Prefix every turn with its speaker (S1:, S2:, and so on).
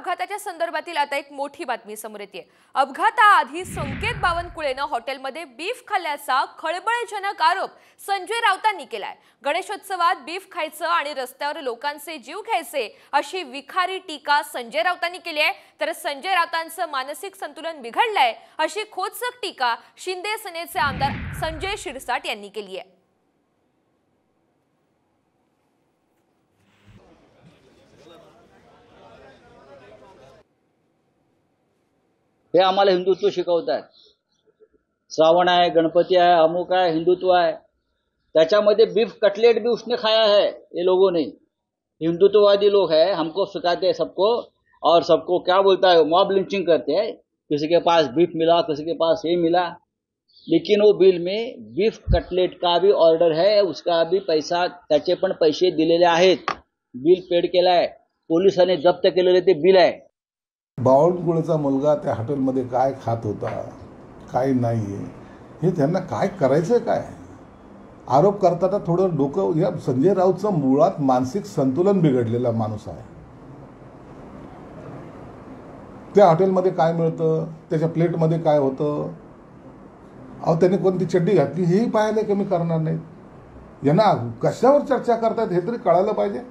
S1: अपघाताच्या संदर्भातील आता एक मोठी बातमी समोर येते। अपघाताआधी संकेत बावनकुळेनं हॉटेलमध्ये बीफ खाल्ल्याचा खळबळजनक आरोप संजय राऊतांनी केलाय। गणेशोत्सवात बीफ खायचं आणि रस्त्यावर लोकांचे जीव घ्यायचे अशी विखारी टीका संजय राऊतांनी केली आहे। तर संजय राऊतांचं मानसिक संतुलन बिघडलंय अशी खोचक टीका शिंदे सेनेचे आमदार संजय शिरसाट यांनी केली आहे।
S2: हे आम्हाला हिंदुत्व शिकवतात। श्रावण आहे, गणपति है, अमुक है, हिंदुत्व है। त्याच्यामध्ये बीफ कटलेट भी उसने खाया है। ये लोगों ने, हिंदुत्ववादी लोग हैं, हमको सिखाते हैं सबको, और सबको क्या बोलता है, मॉब लिंचिंग करते हैं। किसी के पास बीफ मिला, किसी के पास ये मिला, लेकिन वो बिल में बीफ कटलेट का भी ऑर्डर है, उसका भी पैसा, त्याचे पण पैसे दिलेले आहेत। बिल पेड केला आहे, पोलिसांनी जप्त केलेले ते बिल आहे।
S3: बावनकुळेचा मुलगा त्या हॉटेलमध्ये काय खात होता, काय नाही, हे त्यांना काय करायचं, काय आरोप करताना थोडं डोकं, या संजय राऊतचं मुळात मानसिक संतुलन बिघडलेला माणूस आहे। त्या हॉटेलमध्ये काय मिळतं, त्याच्या प्लेटमध्ये काय होतं, अहो त्याने कोणती चड्डी घातली हेही पाहायला कमी करणार नाहीत। यांना कशावर चर्चा करतात हे तरी कळायला पाहिजे।